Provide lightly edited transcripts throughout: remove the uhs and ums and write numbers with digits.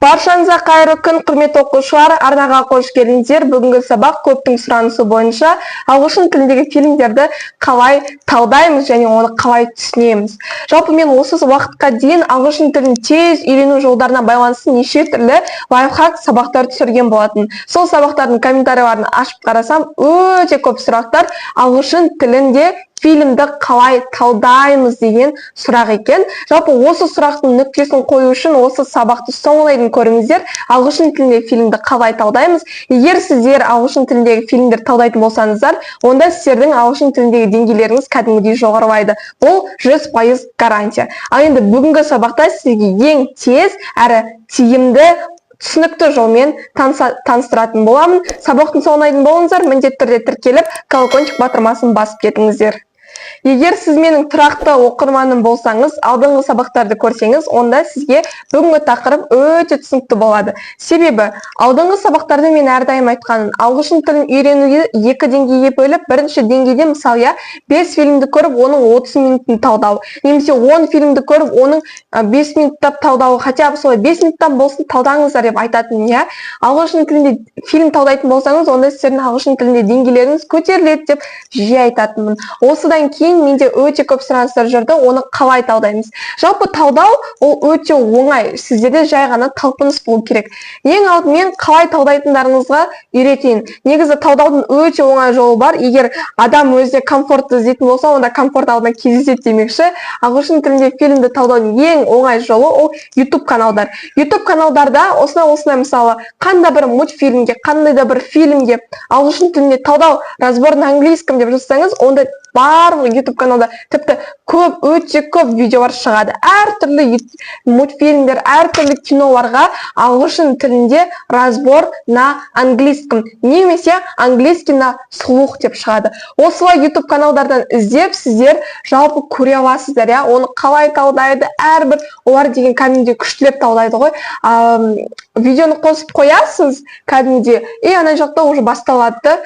Баршаңызға қайырлы күн, құрметті оқушылар, арнаға қош келдіңіздер. Бүгінгі сабақ көптің сұранысы бойынша ағылшын тіліндегі фильмдерді қалай талдаймыз және оны қалай түсінеміз. Жалпы мен осы уақытқа дейін ағылшын тілін тез үйрену жолдарына байланысты неше түрлі лайфхак сабақтар түсірген болатын. Сол сабақтардың комментарийларын ашып қарасам, өте көп сұрақтар ағылшын тілінде фильмді қалай талдаймыз деген сұрақ екен. Жалпы осы сұрақтың нүктесін қою үшін осы сабақты соңына дейін көріңіздер. Ағылшын тіліндегі фильмді қалай талдаймыз? Егер сіздер ағылшын тіліндегі фильмдер талдайтын болсаңыздар, онда сіздердің ағылшын тіліндегі деңгейлеріңіз кәдімгідей жоғарылайды. Бұл 100% гарантия. Ал енді бүгінгі сабақта сізге ең тез әрі тиімді түсінікті жолмен таныстыратын боламын. Сабақтың соңына дейін болыңыздар, міндетті түрде тіркеліп, колокольчик батырмасын басып кетіңіздер. Егер сіз менің тұрақты оқырманым болсаңыз, алдыңғы сабақтарды көрсеңіз, онда сізге бүгінгі тақырып өте түсінікті болады. Себебі, алдыңғы сабақтарды мен әрдайым айтқаным, ағылшын тілін үйренуге екі деңгейге бөліп, бірінші деңгейде мысалы 5 фильмді көріп, оның 30 минутын талдау, немесе 10 фильмді көріп, оның 5 минуттап талдау, хотя бы солай 5 минуттан болсын талдаңыздар деп айтатын, я. Ағылшын тілінде фильм талдайтын болсаңыз, онда сіздердің ағылшын тілінде деңгейлеріңіз көтеріледі деп жиі айтатынмын. Осыдан кейін менде өте көп сұраныстар жүрді, оны қалай талдаймыз? Жалпы талдау ол өте оңай, сіздерде жай ғана талпыныс болу керек. Ең алдымен қалай талдайтындарыңызға үйретейін. Негізі талдаудың өте оңай жолы бар. Егер адам өзіне комфортты іздейтін болса, онда комфорт алдына кездеседі демекші. Ағылшын тілінде фильмді талдаудың ең оңай жолы ол YouTube каналдар. YouTube каналдарда осындай мысалы қандай бір мультфильмге, қандай да бір фильмге ағылшын тілінде талдау разбор на английском деп жазсаңыз, онда барлық YouTube каналда тіпті көп, өте көп видеолар шығады. Әртүрлі мультфильмдер, әртүрлі киноларға ағылшын тілінде разбор на английском, немесе английский на слух деп шығады. Осылай YouTube каналдардан іздеп, сіздер жалпы көре аласыздар, я? Оны қалай талдайды, әрбір олар деген кәдімгідей күштілеп талдайды ғой. Видеоны қосып қоясыз кәдімгідей, ана жақта уже басталады.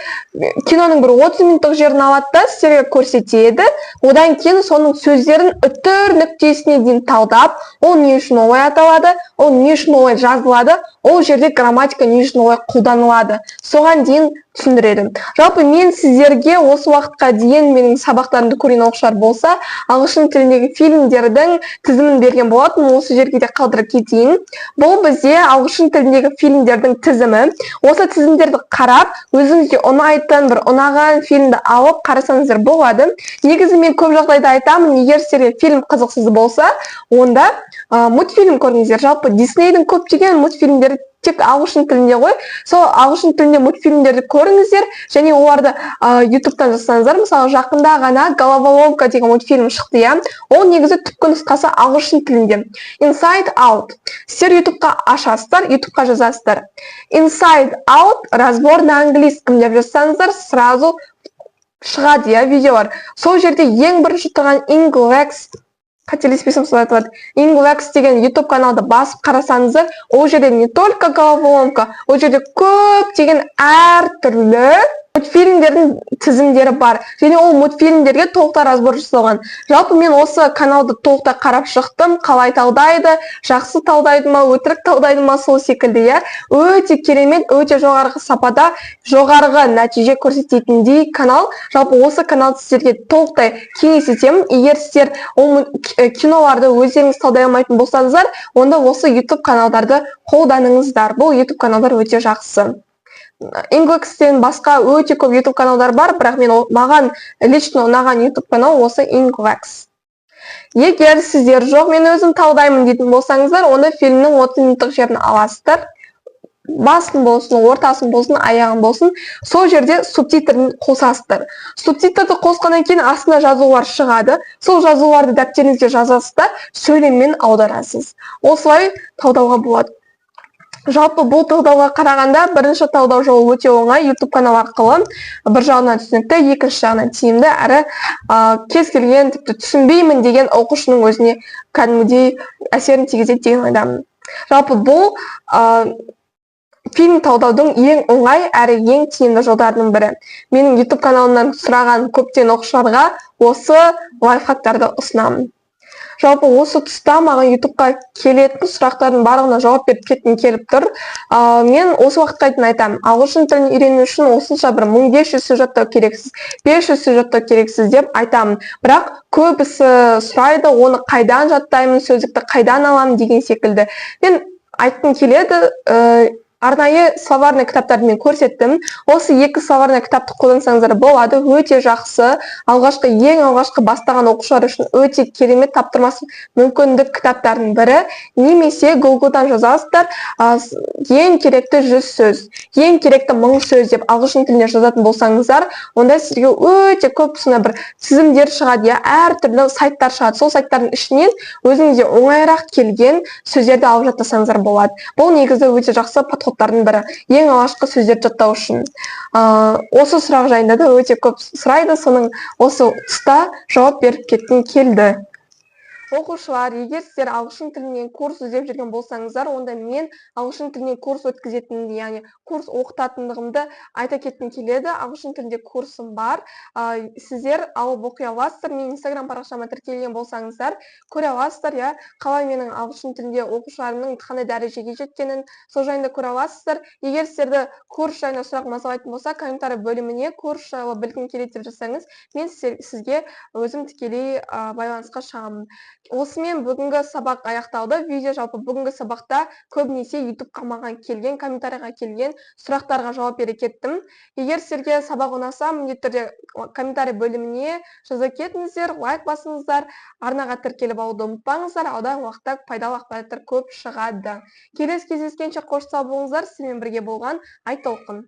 Киноның бір 30 минуттық жерін алады да, сіздерге көрсетеді. Одан кейін соның сөздерін үтір нүктесіне дейін талдап, ол не үшін олай аталады, ол не үшін олай жазылады, ол жерде грамматика не үшін олай қолданылады. Соған дейін түсіндіреді. Жалпы мен сіздерге осы уақытқа дейін менің сабақтарымды көрген оқушылар болса, ағылшын тіліндегі фильмдердің тізімін берген болатын, осы жерге де қалдырып кетейін. Бұл бізде ағылшын тіліндегі фильмдердің тізімі. Осы тізімдерді қарап, өзіңізге ұнайтын бір ұнаған фильмді алып қарасаңыздар болады. Негізі мен көп жағдайда айтамын, егер сіздерге фильм қызықсыз болса, онда мультфильм көріңіздер. Жалпы Диснейдің көптеген мультфильмдері тек ағылшын тілінде ғой. Сол ағылшын тілінде мультфильмдерді көріңіздер, және оларды YouTube-тан жазсаңыздар. Мысалы, жақында ғана Головоломка деген мультфильм шықты, я. Ол негізі түпкі нұсқасы ағылшын тілінде. Inside Out. Сіздер YouTube-қа ашасыздар, YouTube-қа жазасыздар. Inside Out разбор на английском деп жазсаңыздар, сразу шығады, я, видеолар. Сол жерде ең бірінші тұрған English, қателеспесем солай аталады, English деген YouTube каналды басып қарасаңыздар, ол жерде не только Головоломка, ол жерде көптеген әртүрлі мультфильмдердің тізімдері бар. Және ол мультфильмдерге толықтай разбор жасалған. Жалпы мен осы каналды толықтай қарап шықтым, қалай талдайды, жақсы талдайды ма, өтірік талдайды ма, сол секілді, я. Өте керемет, өте жоғарғы сапада, жоғарғы нәтиже көрсететіндей канал. Жалпы осы каналды сіздерге толықтай кеңес етемін. Егер сіздер ол киноларды өздеріңіз талдай алмайтын болсаңыздар, онда осы YouTube каналдарды қолданыңыздар. Бұл YouTube каналдар өте жақсы. English'тен басқа өте көп YouTube каналдар бар, бірақ маған лично ұнаған YouTube канал осы English. Егер сіздер жоқ, мен өзім талдаймын дейтін болсаңыздар, онда фильмнің 30 минуттық жерін аласыздар. Басын болсын, ортасын болсын, аяғын болсын, сол жерде субтитрін қосасыздар. Субтитрді қосқаннан кейін астына жазулар шығады. Сол жазуларды дәптеріңізге жазасыздар, сөйлеммен аударасыз. Осылай талдауға болады. Жалпы бұл талдауға қарағанда бірінші талдау жолы өте оңай, YouTube канал арқылы бір жағынан түсінікті, екінші жағынан тиімді, әрі кез келген тіпті түсінбеймін деген оқушының өзіне кәдімгідей әсерін тигізеді деген ойдамын. Жалпы бұл фильм талдаудың ең оңай әрі ең тиімді жолдарының бірі. Менің YouTube каналымнан сұраған көптеген оқушыларға осы лайфхактарды ұсынамын. Жалпы осы тұста маған ютубқа келетін сұрақтардың барлығына жауап беріп кеткім келіп тұр. Мен осы уақытқа дейін айтамын, ағылшын тілін үйрену үшін осынша бір 1500 сөз жаттау керексіз, 500 сөз жаттау керексіз деп айтамын. Бірақ көбісі сұрайды, оны қайдан жаттаймын, сөздікті қайдан аламын деген секілді. Мен айтқым келеді, арнайы словарный кітаптарды мен көрсеттім. Осы 2 словарный кітапты қолдансаңыздар болады, өте жақсы. Ең алғашқы бастаған оқушылар үшін өте керемет, таптырмас мүмкіндік кітаптардың бірі. Немесе Google-дан жазасыздар, ең керекті 100 сөз, ең керекті 1000 сөз деп ағылшын тіліне жазатын болсаңыздар, онда сізге өте көп бір тізімдер шығады, әртүрлі сайттар шығады. Сол сайттардың ішінен өзіңізге оңайырақ келген сөздерді алып жаттасаңыздар болады. Бұл негізі өте жақсы подходтардың бірі, ең алғашқы сөздерді жаттау үшін. Осы сұрақ жайында да өте көп сұрайды, соның осы тұста жауап беріп кеткім келді. Оқушылар, егер сіздер ағылшын тілінен курс іздеп жүрген болсаңыздар, онда мен ағылшын тілінен курс өткізетінімді, яғни курс оқытатындығымды айта кеткім келеді. Ағылшын тілінде курсым бар. Сіздер алып оқи аласыздар. Мен Instagram парақшама тіркелген болсаңыздар, көре аласыздар, қалай менің ағылшын тілінде оқушыларымның қандай дәрежеге жеткенін, сол жайында көре аласыздар. Егер сіздерді курс жайында сұрақ мазалайтын болса, комментарий бөліміне курс жайлы білгім келеді деп жазсаңыз, мен сізге өзім тікелей байланысқа шығамын. Осымен бүгінгі сабақ аяқталды. Жалпы бүгінгі сабақта көбінесе ютубқа маған келген, комментарийға келген сұрақтарға жауап бере кеттім. Егер сіздерге сабақ ұнаса, міндетті түрде комментарий бөліміне жаза кетіңіздер, лайк басыңыздар, арнаға тіркеліп алуды ұмытпаңыздар, алдағы уақытта пайдалы ақпараттар көп шығады. Келесі кездескенше қош сау болыңыздар. Сізбен бірге болған Айтолқын.